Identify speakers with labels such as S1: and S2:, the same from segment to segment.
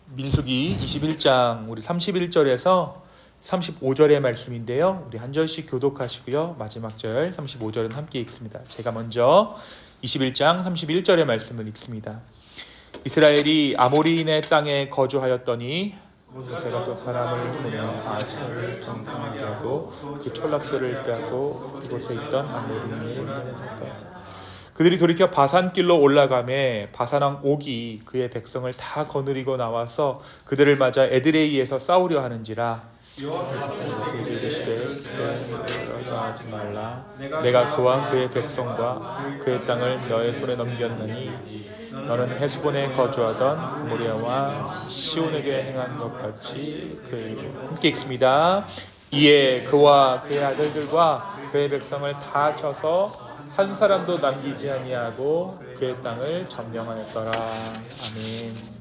S1: 민수기 21장 우리 31절에서 35절의 말씀인데요. 우리 한 절씩 교독하시고요. 마지막 절 35절은 함께 읽습니다. 제가 먼저 21장 31절의 말씀을 읽습니다. 이스라엘이 아모리인의 땅에 거주하였더니 모세가 그 사람을 보내어 아신을 정탐하게 하고 그 촌락소를 빼고 그곳에 있던 아모리인을 멸하였다. 그들이 돌이켜 바산길로 올라가매 바산왕 옥이 그의 백성을 다 거느리고 나와서 그들을 맞아 에드레이에서 싸우려 하는지라. 여호와께서 이르시되 하지 말라. 내가 그와 그의 백성과 그의 땅을 너의 손에 넘겼느니 너는 헤스본에 거주하던 모리아와 시온에게 행한 것 같이 함께 읽습니다. 이에 그와 그의 아들들과 그의 백성을 다 쳐서 한 사람도 남기지 아니하고 그의 땅을 점령하였더라. 아멘.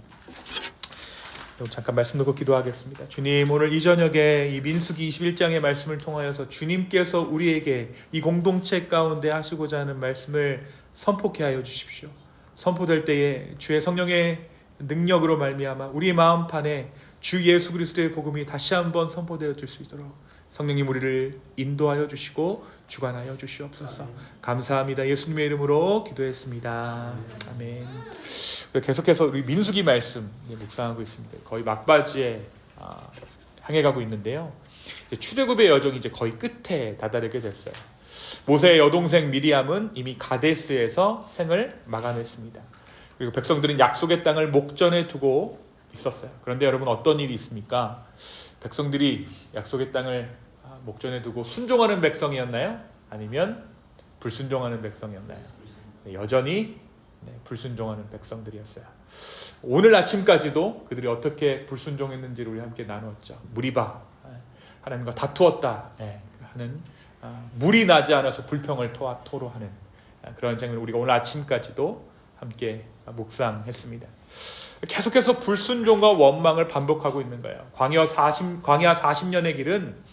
S1: 잠깐 말씀 놓고 기도하겠습니다. 주님, 오늘 이 저녁에 이 민수기 21장의 말씀을 통하여서 주님께서 우리에게 이 공동체 가운데 하시고자 하는 말씀을 선포케 하여 주십시오. 선포될 때에 주의 성령의 능력으로 말미암아 우리 마음판에 주 예수 그리스도의 복음이 다시 한번 선포되어 줄 수 있도록 성령님 우리를 인도하여 주시고 주관하여 주시옵소서. 감사합니다. 예수님의 이름으로 기도했습니다. 아멘. 계속해서 우리 민수기 말씀 묵상하고 있습니다. 거의 막바지에 향해 가고 있는데요. 출애굽의 여정이 이제 거의 끝에 다다르게 됐어요. 모세의 여동생 미리암은 이미 가데스에서 생을 마감했습니다. 그리고 백성들은 약속의 땅을 목전에 두고 있었어요. 그런데 여러분, 어떤 일이 있습니까? 백성들이 약속의 땅을 목전에 두고 순종하는 백성이었나요? 아니면 불순종하는 백성이었나요? 여전히 불순종하는 백성들이었어요. 오늘 아침까지도 그들이 어떻게 불순종했는지를 우리 함께 나누었죠. 무리바, 하나님과 다투었다 하는, 물이 나지 않아서 불평을 토로하는 그런 장면을 우리가 오늘 아침까지도 함께 묵상했습니다. 계속해서 불순종과 원망을 반복하고 있는 거예요. 광야 40년의 길은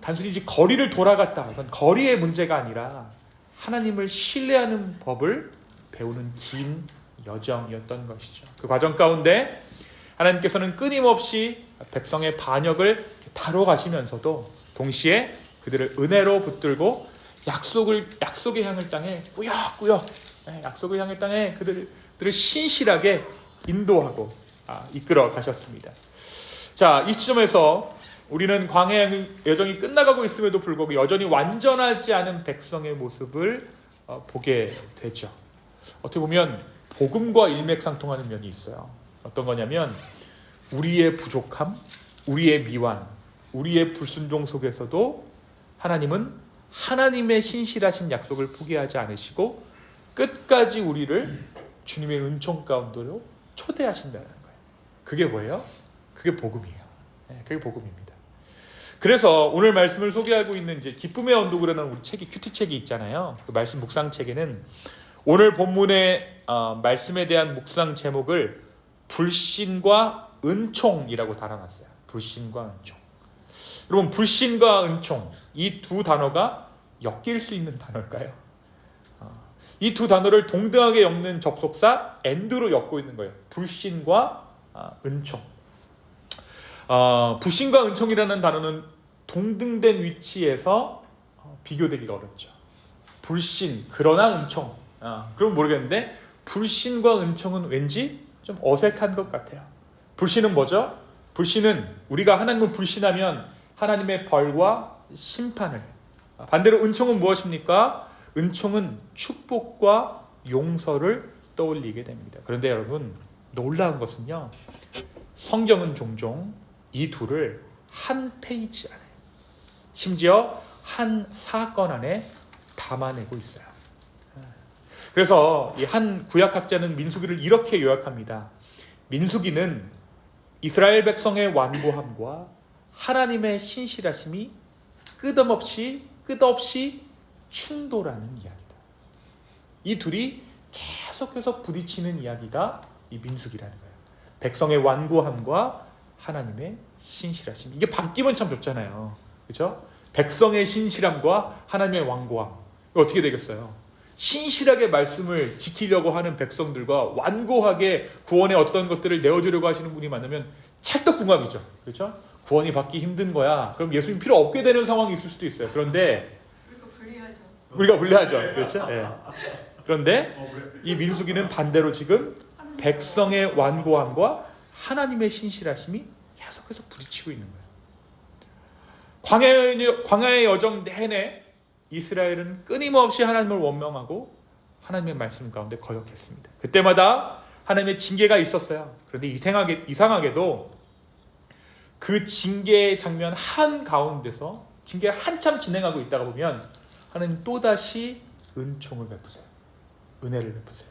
S1: 단순히 이제 거리를 돌아갔다, 어떤 거리의 문제가 아니라 하나님을 신뢰하는 법을 배우는 긴 여정이었던 것이죠. 그 과정 가운데 하나님께서는 끊임없이 백성의 반역을 다뤄가시면서도 동시에 그들을 은혜로 붙들고 약속의 향을 땅에 꾸역꾸역 약속의 향을 땅에 그들을 신실하게 인도하고 이끌어 가셨습니다. 자, 이 시점에서 우리는 광야의 여정이 끝나가고 있음에도 불구하고 여전히 완전하지 않은 백성의 모습을 보게 되죠. 어떻게 보면 복음과 일맥상통하는 면이 있어요. 어떤 거냐면 우리의 부족함, 우리의 미완, 우리의 불순종 속에서도 하나님은 하나님의 신실하신 약속을 포기하지 않으시고 끝까지 우리를 주님의 은총 가운데로 초대하신다는 거예요. 그게 뭐예요? 그게 복음이에요. 그게 복음입니다. 그래서 오늘 말씀을 소개하고 있는 이제 기쁨의 언덕이라는 우리 책이, 큐티책이 있잖아요. 그 말씀 묵상책에는 오늘 본문의 말씀에 대한 묵상 제목을 불신과 은총이라고 달아놨어요. 불신과 은총. 여러분, 불신과 은총, 이 두 단어가 엮일 수 있는 단어일까요? 이 두 단어를 동등하게 엮는 접속사 and로 엮고 있는 거예요. 불신과 은총. 불신과 은총이라는 단어는 동등된 위치에서 비교되기가 어렵죠. 불신, 그러나 은총. 그럼 모르겠는데 불신과 은총은 왠지 좀 어색한 것 같아요. 불신은 뭐죠? 불신은 우리가 하나님을 불신하면 하나님의 벌과 심판을. 반대로 은총은 무엇입니까? 은총은 축복과 용서를 떠올리게 됩니다. 그런데 여러분, 놀라운 것은요, 성경은 종종 이 둘을 한 페이지 안에, 심지어 한 사건 안에 담아내고 있어요. 그래서 이 한 구약학자는 민수기를 이렇게 요약합니다. 민수기는 이스라엘 백성의 완고함과 하나님의 신실하심이 끝없이 충돌하는 이야기다. 이 둘이 계속해서 부딪히는 이야기가 이 민수기라는 거예요. 백성의 완고함과 하나님의 신실하심. 이게 바뀌면 참 좋잖아요. 그렇죠? 백성의 신실함과 하나님의 완고함. 어떻게 되겠어요? 신실하게 말씀을 지키려고 하는 백성들과 완고하게 구원의 어떤 것들을 내어주려고 하시는 분이 만나면 찰떡궁합이죠. 그렇죠? 구원이 받기 힘든 거야. 그럼 예수님 필요 없게 되는 상황이 있을 수도 있어요. 그런데 우리가 불리하죠. 그렇죠? 예. 그런데 이 민수기는 반대로 지금 백성의 완고함과 하나님의 신실하심이 계속해서 부딪히고 있는 거예요. 광야의 여정 내내 이스라엘은 끊임없이 하나님을 원망하고 하나님의 말씀 가운데 거역했습니다. 그때마다 하나님의 징계가 있었어요. 그런데 이상하게도 그 징계의 장면 한가운데서 징계가 한참 진행하고 있다가 보면 하나님 또다시 은총을 베푸세요. 은혜를 베푸세요.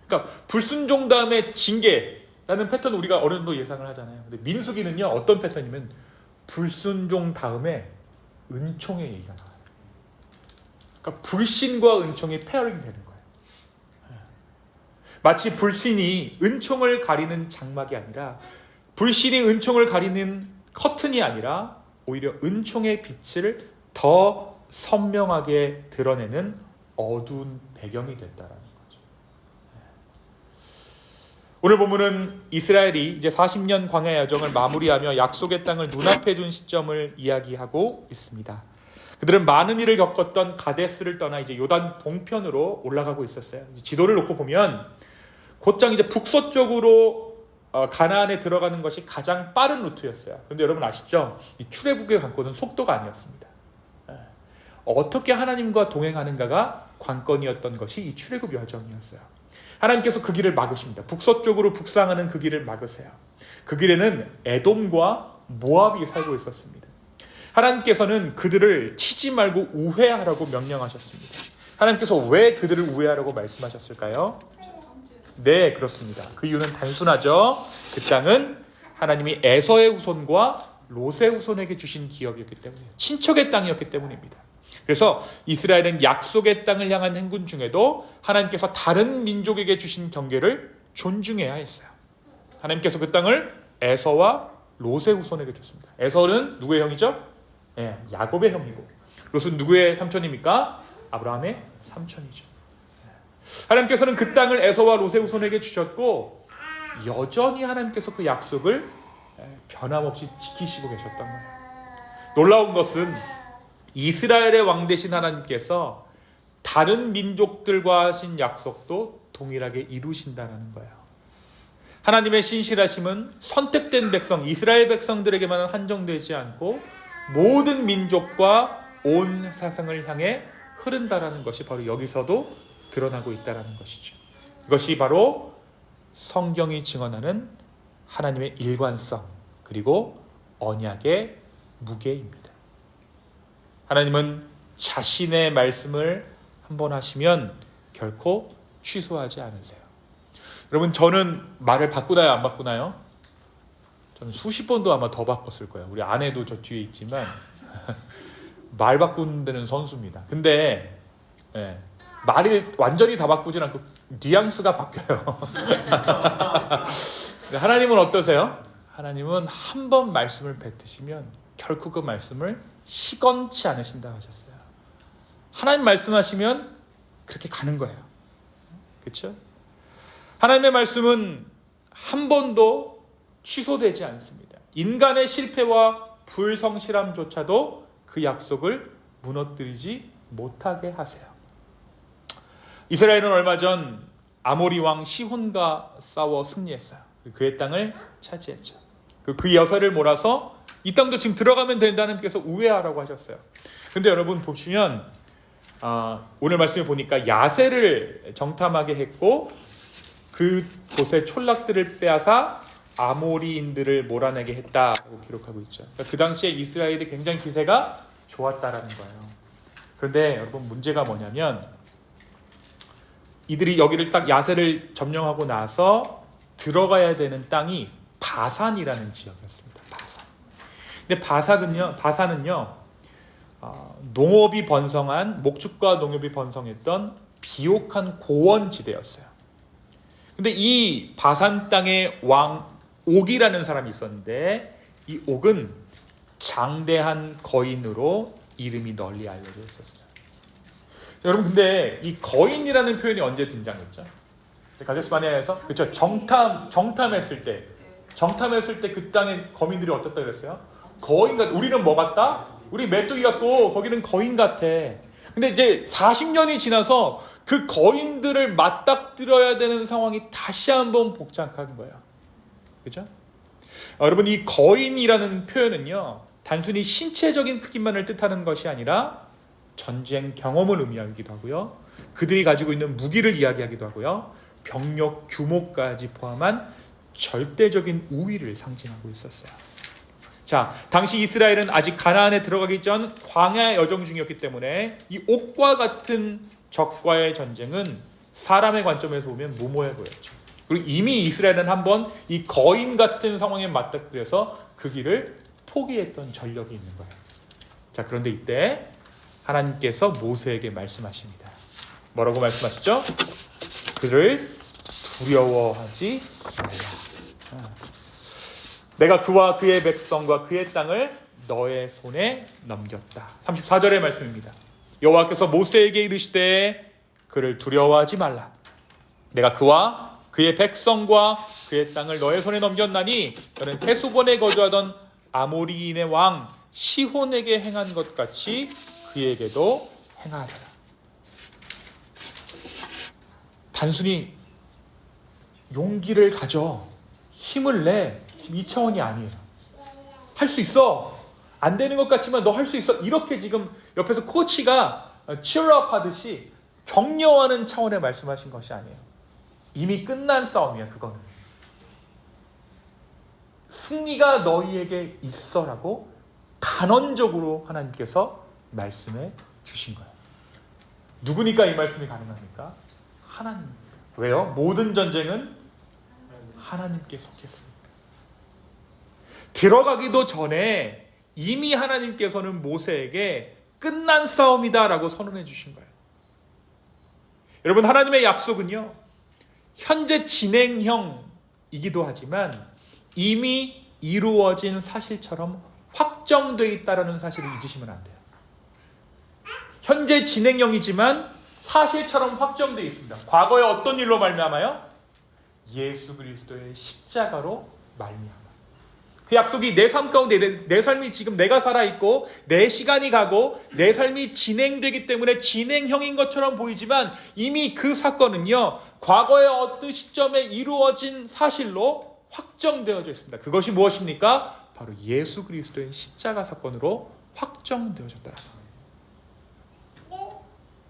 S1: 그러니까 불순종 다음에 징계라는 패턴 우리가 어느 정도 예상을 하잖아요. 근데 민수기는요, 어떤 패턴이면 불순종 다음에 은총의 얘기가 나와요. 그러니까 불신과 은총이 페어링 되는 거예요. 마치 불신이 은총을 가리는 장막이 아니라, 불신이 은총을 가리는 커튼이 아니라 오히려 은총의 빛을 더 선명하게 드러내는 어두운 배경이 됐다라는 거죠. 오늘 본문은 이스라엘이 이제 40년 광야 여정을 마무리하며 약속의 땅을 눈앞에 둔 시점을 이야기하고 있습니다. 그들은 많은 일을 겪었던 가데스를 떠나 이제 요단 동편으로 올라가고 있었어요. 지도를 놓고 보면 곧장 이제 북서쪽으로 가나안에 들어가는 것이 가장 빠른 루트였어요. 그런데 여러분 아시죠? 이 출애굽의 관건은 속도가 아니었습니다. 어떻게 하나님과 동행하는가가 관건이었던 것이 이 출애굽 여정이었어요. 하나님께서 그 길을 막으십니다. 북서쪽으로 북상하는 그 길을 막으세요. 그 길에는 에돔과 모압이 살고 있었습니다. 하나님께서는 그들을 치지 말고 우회하라고 명령하셨습니다. 하나님께서 왜 그들을 우회하라고 말씀하셨을까요? 네, 그렇습니다. 그 이유는 단순하죠. 그 땅은 하나님이 에서의 후손과 롯의 후손에게 주신 기업이었기 때문이에요. 친척의 땅이었기 때문입니다. 그래서 이스라엘은 약속의 땅을 향한 행군 중에도 하나님께서 다른 민족에게 주신 경계를 존중해야 했어요. 하나님께서 그 땅을 에서와 롯의 후손에게 줬습니다. 에서는 누구의 형이죠? 네, 야곱의 형이고, 롯은 누구의 삼촌입니까? 아브라함의 삼촌이죠. 하나님께서는 그 땅을 에서와 롯의 후손에게 주셨고, 여전히 하나님께서 그 약속을 변함없이 지키시고 계셨던 거예요. 놀라운 것은 이스라엘의 왕 되신 하나님께서 다른 민족들과 하신 약속도 동일하게 이루신다는 거예요. 하나님의 신실하심은 선택된 백성, 이스라엘 백성들에게만 한정되지 않고 모든 민족과 온 세상을 향해 흐른다라는 것이 바로 여기서도 드러나고 있다는 것이죠. 이것이 바로 성경이 증언하는 하나님의 일관성 그리고 언약의 무게입니다. 하나님은 자신의 말씀을 한번 하시면 결코 취소하지 않으세요. 여러분, 저는 말을 바꾸나요, 안 바꾸나요? 저는 수십 번도 아마 더 바꿨을 거예요. 우리 아내도 저 뒤에 있지만 말 바꾸는 데는 선수입니다. 근데 말을 완전히 다 바꾸진 않고 뉘앙스가 바뀌어요. 하나님은 어떠세요? 하나님은 한 번 말씀을 뱉으시면 결코 그 말씀을 시건치 않으신다 하셨어요. 하나님 말씀하시면 그렇게 가는 거예요. 그렇죠? 하나님의 말씀은 한 번도 취소되지 않습니다. 인간의 실패와 불성실함조차도 그 약속을 무너뜨리지 못하게 하세요. 이스라엘은 얼마 전 아모리 왕 시혼과 싸워 승리했어요. 그의 땅을 차지했죠. 그 여사를 몰아서 이 땅도 지금 들어가면 된다는 하나님께서 우회하라고 하셨어요. 근데 여러분 보시면 오늘 말씀에 보니까 야세를 정탐하게 했고 그곳의 촌락들을 빼앗아 아모리인들을 몰아내게 했다고 기록하고 있죠. 그러니까 그 당시에 이스라엘이 굉장히 기세가 좋았다라는 거예요. 그런데 여러분 문제가 뭐냐면 이들이 여기를 딱 야세를 점령하고 나서 들어가야 되는 땅이 바산이라는 지역이었습니다. 바산. 근데 바산은요 농업이 번성한 목축과 농업이 번성했던 비옥한 고원지대였어요. 근데 이 바산 땅의 왕 옥이라는 사람이 있었는데 이 옥은 장대한 거인으로 이름이 널리 알려져 있었어요. 여러분 근데 이 거인이라는 표현이 언제 등장했죠? 가데스바네아에서 그렇죠. 정탐했을 때 그 땅에 거민들이 어떻다 그랬어요? 거인 같. 우리는 뭐 같다? 우리 메뚜기 같고 거기는 거인 같아. 근데 이제 40년이 지나서 그 거인들을 맞닥뜨려야 되는 상황이 다시 한번 복잡한 거예요. 그죠? 여러분 이 거인이라는 표현은요 단순히 신체적인 크기만을 뜻하는 것이 아니라 전쟁 경험을 의미하기도 하고요. 그들이 가지고 있는 무기를 이야기하기도 하고요. 병력 규모까지 포함한 절대적인 우위를 상징하고 있었어요. 자, 당시 이스라엘은 아직 가나안에 들어가기 전 광야 여정 중이었기 때문에 이 옥과 같은 적과의 전쟁은 사람의 관점에서 보면 무모해 보였죠. 그리고 이미 이스라엘은 한번 이 거인 같은 상황에 맞닥뜨려서 그 길을 포기했던 전력이 있는 거예요. 자, 그런데 이때 하나님께서 모세에게 말씀하십니다. 뭐라고 말씀하시죠? 그를 두려워하지 말라. 내가 그와 그의 백성과 그의 땅을 너의 손에 넘겼다. 34절의 말씀입니다. 여호와께서 모세에게 이르시되 그를 두려워하지 말라. 내가 그와 그의 백성과 그의 땅을 너의 손에 넘겼나니 너는 헤스본에 거주하던 아모리인의 왕 시혼에게 행한 것 같이 그에게도 행하리라. 단순히 용기를 가져 힘을 내 지금 이 차원이 아니에요. 할 수 있어. 안 되는 것 같지만 너 할 수 있어. 이렇게 지금 옆에서 코치가 치어업 하듯이 격려하는 차원의 말씀하신 것이 아니에요. 이미 끝난 싸움이야. 그거는 승리가 너희에게 있어라고 단언적으로 하나님께서 말씀해 주신 거예요. 누구니까 이 말씀이 가능합니까? 하나님입니다. 왜요? 모든 전쟁은 하나님께 속했습니다. 들어가기도 전에 이미 하나님께서는 모세에게 끝난 싸움이다라고 선언해 주신 거예요. 여러분 하나님의 약속은요 현재 진행형이기도 하지만 이미 이루어진 사실처럼 확정되어 있다는 사실을 잊으시면 안 돼요. 현재 진행형이지만 사실처럼 확정되어 있습니다. 과거에 어떤 일로 말미암아요? 예수 그리스도의 십자가로 말미암아. 그 약속이 내 삶 가운데 내 삶이 지금 내가 살아있고 내 시간이 가고 내 삶이 진행되기 때문에 진행형인 것처럼 보이지만 이미 그 사건은요 과거의 어떤 시점에 이루어진 사실로 확정되어져 있습니다. 그것이 무엇입니까? 바로 예수 그리스도의 십자가 사건으로 확정되어졌다는 거예요.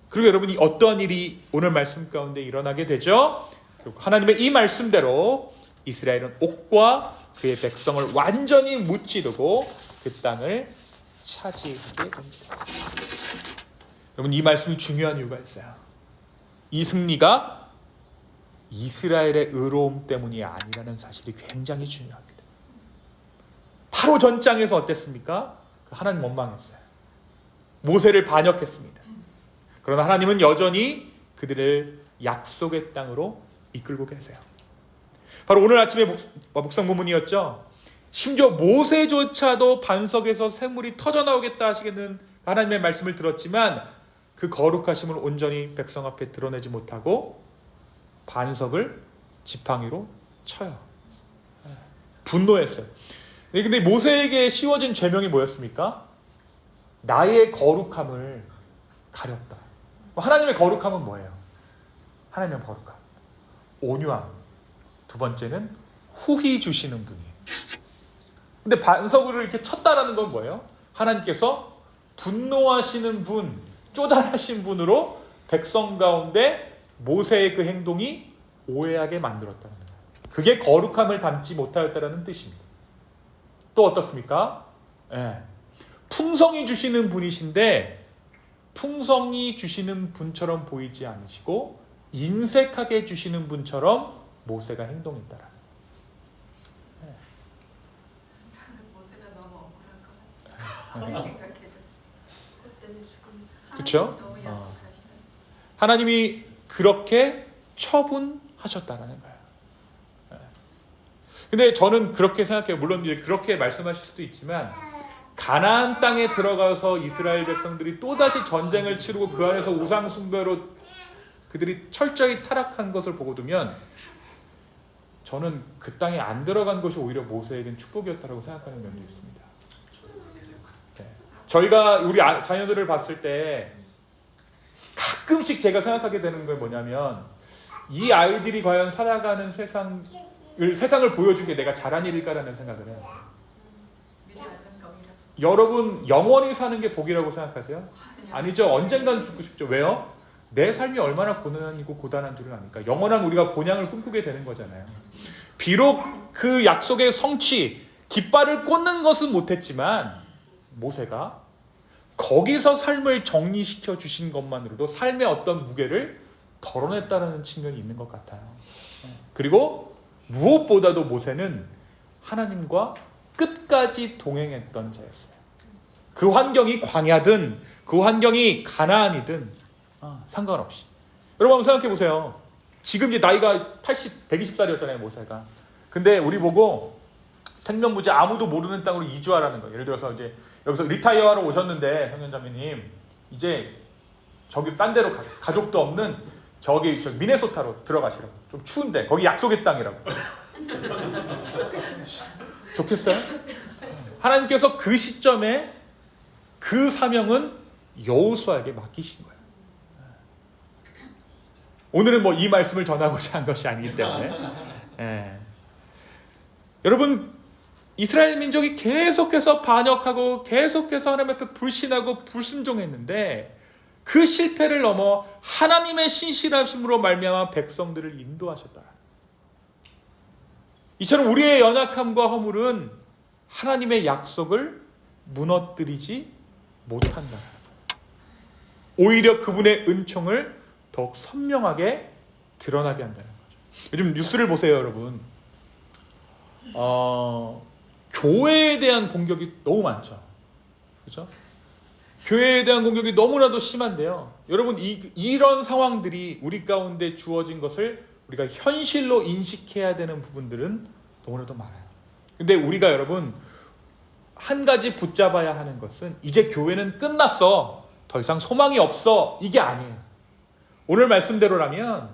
S1: 그리고 여러분이 어떠한 일이 오늘 말씀 가운데 일어나게 되죠? 하나님의 이 말씀대로 이스라엘은 옥과 그의 백성을 완전히 무찌르고 그 땅을 차지하게 됩니다. 여러분 이 말씀이 중요한 이유가 있어요. 이 승리가 이스라엘의 의로움 때문이 아니라는 사실이 굉장히 중요합니다. 바로 전장에서 어땠습니까? 하나님 원망했어요. 모세를 반역했습니다. 그러나 하나님은 여전히 그들을 약속의 땅으로 이끌고 계세요. 바로 오늘 아침에 묵상 본문이었죠. 심지어 모세조차도 반석에서 샘물이 터져나오겠다 하시겠는 하나님의 말씀을 들었지만 그 거룩하심을 온전히 백성 앞에 드러내지 못하고 반석을 지팡이로 쳐요. 분노했어요. 근데 모세에게 씌워진 죄명이 뭐였습니까? 나의 거룩함을 가렸다. 하나님의 거룩함은 뭐예요? 하나님의 거룩함. 온유함. 두 번째는 후히 주시는 분이에요. 근데 반석을 이렇게 쳤다라는 건 뭐예요? 하나님께서 분노하시는 분, 쪼잔하신 분으로 백성 가운데 모세의 그 행동이 오해하게 만들었다는 거예요. 그게 거룩함을 담지 못하였다는 뜻입니다. 또 어떻습니까? 풍성히 주시는 분이신데 풍성히 주시는 분처럼 보이지 않으시고 인색하게 주시는 분처럼 모세가 행동했다라는 거예요.
S2: 모세가 너무 억울한 것 같아요. 생각해도 그것 때문에 조금
S1: 그렇죠?
S2: 너무 야속하시면
S1: 하나님이 그렇게 처분하셨다라는 거예요. 근데 저는 그렇게 생각해요. 물론 이제 그렇게 말씀하실 수도 있지만 가나안 땅에 들어가서 이스라엘 백성들이 또다시 전쟁을 치르고 그 안에서 우상 숭배로 그들이 철저히 타락한 것을 보고 두면 저는 그 땅에 안 들어간 것이 오히려 모세에겐 축복이었다고 생각하는 면도 있습니다. 네. 저희가 우리 자녀들을 봤을 때 가끔씩 제가 생각하게 되는 건 뭐냐면 이 아이들이 과연 살아가는 세상을 보여준 게 내가 잘한 일일까라는 생각을 해요.
S2: 미리 알는 병이라서.
S1: 여러분 영원히 사는 게 복이라고 생각하세요? 아니죠. 언젠간 죽고 싶죠. 왜요? 내 삶이 얼마나 고난이고 고단한 줄을 아니까. 영원한 우리가 본향을 꿈꾸게 되는 거잖아요. 비록 그 약속의 성취, 깃발을 꽂는 것은 못했지만 모세가 거기서 삶을 정리시켜 주신 것만으로도 삶의 어떤 무게를 덜어냈다는 측면이 있는 것 같아요. 그리고 무엇보다도 모세는 하나님과 끝까지 동행했던 자였어요. 그 환경이 광야든 그 환경이 가나안이든 상관없이. 여러분 한번 생각해 보세요. 지금 이제 나이가 120살이었잖아요, 모세가. 근데 우리 보고 생명부지 아무도 모르는 땅으로 이주하라는 거예요. 예를 들어서 이제 여기서 리타이어하러 오셨는데 형연자매님 이제 저기 딴 데로 가족도 없는 저기 미네소타로 들어가시라고. 좀 추운데 거기 약속의 땅이라고. 좋겠어요? 하나님께서 그 시점에 그 사명은 여호수아에게 맡기신 거예요. 오늘은 뭐 이 말씀을 전하고자 한 것이 아니기 때문에 여러분 이스라엘 민족이 계속해서 반역하고 계속해서 하나님 앞에 불신하고 불순종했는데 그 실패를 넘어 하나님의 신실하심으로 말미암아 백성들을 인도하셨다. 이처럼 우리의 연약함과 허물은 하나님의 약속을 무너뜨리지 못한다. 오히려 그분의 은총을 더욱 선명하게 드러나게 한다는 거죠. 요즘 뉴스를 보세요, 여러분. 교회에 대한 공격이 너무 많죠. 그렇죠? 교회에 대한 공격이 너무나도 심한데요. 여러분 이런 상황들이 우리 가운데 주어진 것을 우리가 현실로 인식해야 되는 부분들은 너무나도 많아요. 근데 우리가 여러분 한 가지 붙잡아야 하는 것은 이제 교회는 끝났어. 더 이상 소망이 없어. 이게 아니에요. 오늘 말씀대로라면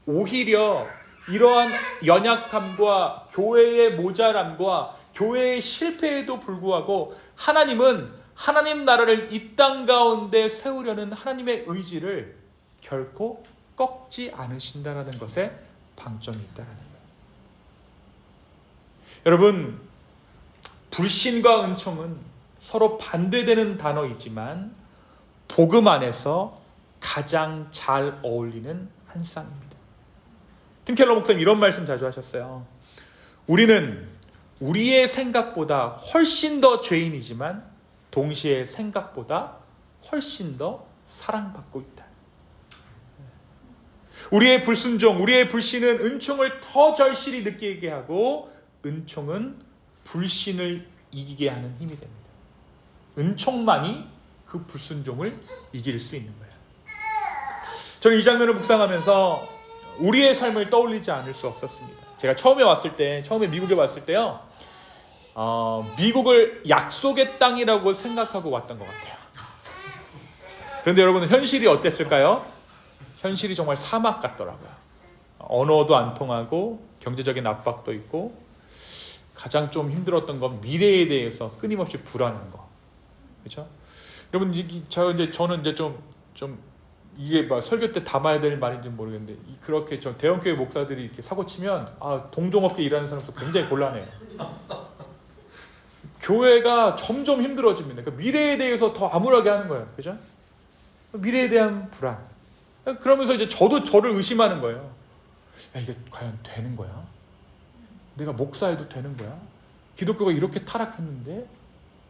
S1: 오히려 이러한 연약함과 교회의 모자람과 교회의 실패에도 불구하고 하나님은 하나님 나라를 이 땅 가운데 세우려는 하나님의 의지를 결코 꺾지 않으신다는 것에 방점이 있다는 거예요. 여러분, 불신과 은총은 서로 반대되는 단어이지만 복음 안에서 가장 잘 어울리는 한 쌍입니다. 팀 켈러 목사님 이런 말씀 자주 하셨어요. 우리는 우리의 생각보다 훨씬 더 죄인이지만 동시에 생각보다 훨씬 더 사랑받고 있다. 우리의 불순종, 우리의 불신은 은총을 더 절실히 느끼게 하고 은총은 불신을 이기게 하는 힘이 됩니다. 은총만이 그 불순종을 이길 수 있는 거예요. 저는 이 장면을 묵상하면서 우리의 삶을 떠올리지 않을 수 없었습니다. 제가 처음에 미국에 왔을 때요, 미국을 약속의 땅이라고 생각하고 왔던 것 같아요. 그런데 여러분 현실이 어땠을까요? 현실이 정말 사막 같더라고요. 언어도 안 통하고 경제적인 압박도 있고 가장 좀 힘들었던 건 미래에 대해서 끊임없이 불안한 거. 그렇죠? 여러분 저는 이제 좀 이게 막 설교 때 담아야 될 말인지 모르겠는데 그렇게 저 대형교회 목사들이 이렇게 사고 치면 동종업계 일하는 사람도 굉장히 곤란해요. 교회가 점점 힘들어집니다. 그러니까 미래에 대해서 더 암울하게 하는 거예요. 그죠? 미래에 대한 불안. 그러면서 이제 저도 저를 의심하는 거예요. 야, 이게 과연 되는 거야? 내가 목사해도 되는 거야? 기독교가 이렇게 타락했는데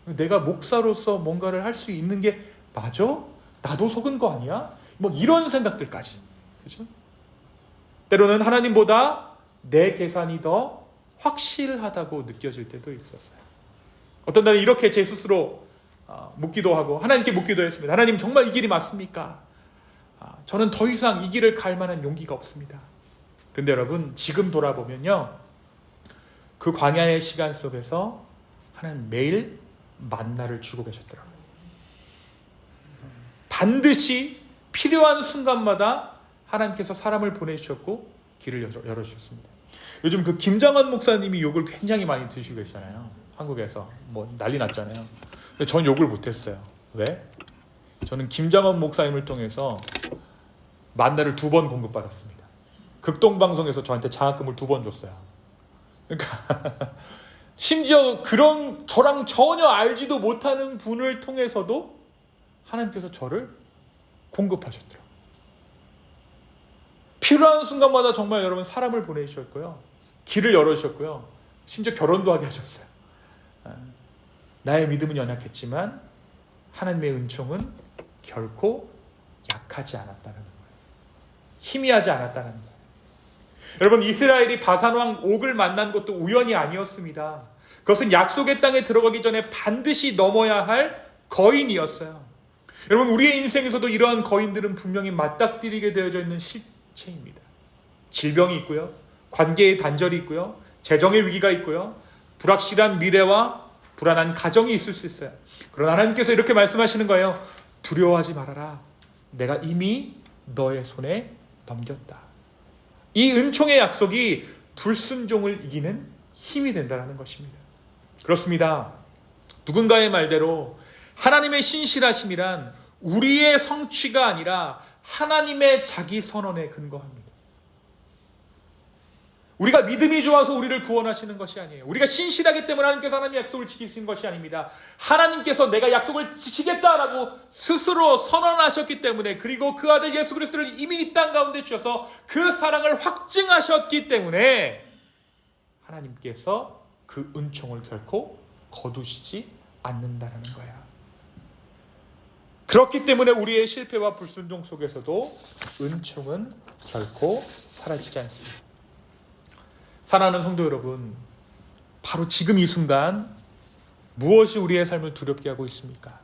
S1: 내가 목사로서 뭔가를 할 수 있는 게 맞아? 나도 속은 거 아니야? 뭐 이런 생각들까지. 그죠? 때로는 하나님보다 내 계산이 더 확실하다고 느껴질 때도 있었어요. 어떤 날은 이렇게 제 스스로 묻기도 하고 하나님께 묻기도 했습니다. 하나님 정말 이 길이 맞습니까? 저는 더 이상 이 길을 갈 만한 용기가 없습니다. 그런데 여러분 지금 돌아보면요, 그 광야의 시간 속에서 하나님 매일 만나를 주고 계셨더라고요. 반드시 필요한 순간마다 하나님께서 사람을 보내주셨고 길을 열어주셨습니다. 요즘 그 김장원 목사님이 욕을 굉장히 많이 드시고 계시잖아요. 한국에서 뭐 난리 났잖아요. 근데 전 욕을 못했어요. 왜? 저는 김장원 목사님을 통해서 만나를 2번 공급받았습니다. 극동방송에서 저한테 장학금을 2번 줬어요. 그러니까 심지어 그런 저랑 전혀 알지도 못하는 분을 통해서도 하나님께서 저를 공급하셨더라고요. 필요한 순간마다 정말 여러분 사람을 보내주셨고요. 길을 열어주셨고요. 심지어 결혼도 하게 하셨어요. 나의 믿음은 연약했지만 하나님의 은총은 결코 약하지 않았다는 거예요. 희미하지 않았다는 거예요. 여러분, 이스라엘이 바산왕 옥을 만난 것도 우연이 아니었습니다. 그것은 약속의 땅에 들어가기 전에 반드시 넘어야 할 거인이었어요. 여러분, 우리의 인생에서도 이러한 거인들은 분명히 맞닥뜨리게 되어져 있는 실체입니다. 질병이 있고요, 관계의 단절이 있고요, 재정의 위기가 있고요, 불확실한 미래와 불안한 가정이 있을 수 있어요. 그러나 하나님께서 이렇게 말씀하시는 거예요. 두려워하지 말아라. 내가 이미 너의 손에 넘겼다. 이 은총의 약속이 불순종을 이기는 힘이 된다는 것입니다. 그렇습니다. 누군가의 말대로 하나님의 신실하심이란 우리의 성취가 아니라 하나님의 자기 선언에 근거합니다. 우리가 믿음이 좋아서 우리를 구원하시는 것이 아니에요. 우리가 신실하기 때문에 하나님께서 하나님의 약속을 지키시는 것이 아닙니다. 하나님께서 내가 약속을 지키겠다라고 스스로 선언하셨기 때문에, 그리고 그 아들 예수 그리스도를 이미 이 땅 가운데 주셔서 그 사랑을 확증하셨기 때문에 하나님께서 그 은총을 결코 거두시지 않는다는 거야. 그렇기 때문에 우리의 실패와 불순종 속에서도 은총은 결코 사라지지 않습니다. 사랑하는 성도 여러분, 바로 지금 이 순간 무엇이 우리의 삶을 두렵게 하고 있습니까?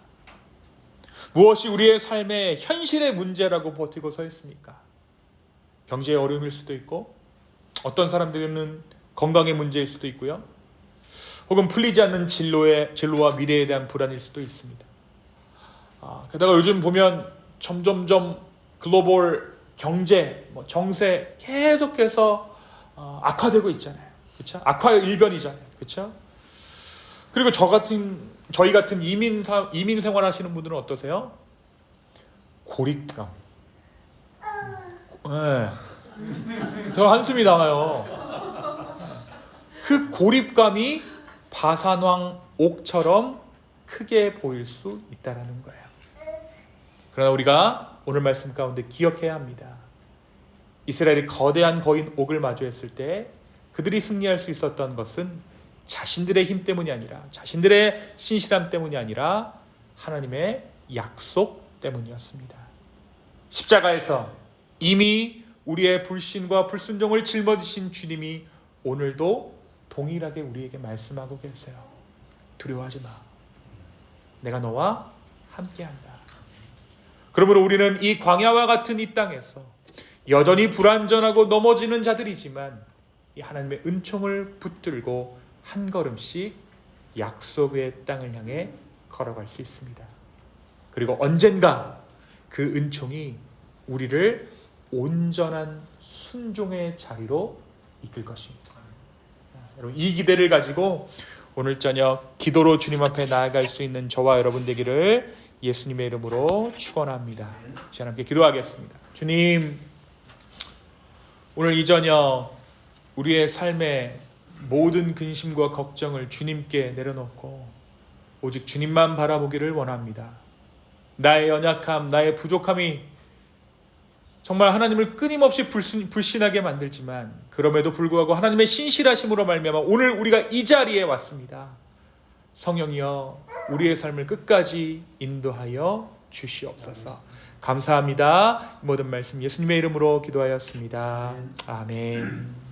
S1: 무엇이 우리의 삶의 현실의 문제라고 버티고 서 있습니까? 경제의 어려움일 수도 있고, 어떤 사람들은 건강의 문제일 수도 있고요, 혹은 풀리지 않는 진로와 미래에 대한 불안일 수도 있습니다. 게다가 요즘 보면 점점점 글로벌 경제, 정세 계속해서 악화되고 있잖아요. 그렇죠? 악화의 일변이잖아요. 그렇죠? 그리고 저희 같은 이민 생활하시는 분들은 어떠세요? 고립감. 네. 저 한숨이 나와요. 그 고립감이 바산왕 옥처럼 크게 보일 수 있다는 거예요. 그러나 우리가 오늘 말씀 가운데 기억해야 합니다. 이스라엘이 거대한 거인 옥을 마주했을 때 그들이 승리할 수 있었던 것은 자신들의 힘 때문이 아니라, 자신들의 신실함 때문이 아니라 하나님의 약속 때문이었습니다. 십자가에서 이미 우리의 불신과 불순종을 짊어지신 주님이 오늘도 동일하게 우리에게 말씀하고 계세요. 두려워하지 마. 내가 너와 함께한다. 그러므로 우리는 이 광야와 같은 이 땅에서 여전히 불완전하고 넘어지는 자들이지만 이 하나님의 은총을 붙들고 한 걸음씩 약속의 땅을 향해 걸어갈 수 있습니다. 그리고 언젠가 그 은총이 우리를 온전한 순종의 자리로 이끌 것입니다. 여러분, 이 기대를 가지고 오늘 저녁 기도로 주님 앞에 나아갈 수 있는 저와 여러분 되기를 예수님의 이름으로 축원합니다. 제가 함께 기도하겠습니다. 주님, 오늘 이 저녁 우리의 삶의 모든 근심과 걱정을 주님께 내려놓고 오직 주님만 바라보기를 원합니다. 나의 연약함, 나의 부족함이 정말 하나님을 끊임없이 불신하게 만들지만 그럼에도 불구하고 하나님의 신실하심으로 말미암아 오늘 우리가 이 자리에 왔습니다. 성령이여, 우리의 삶을 끝까지 인도하여 주시옵소서. 감사합니다. 모든 말씀 예수님의 이름으로 기도하였습니다. 아멘.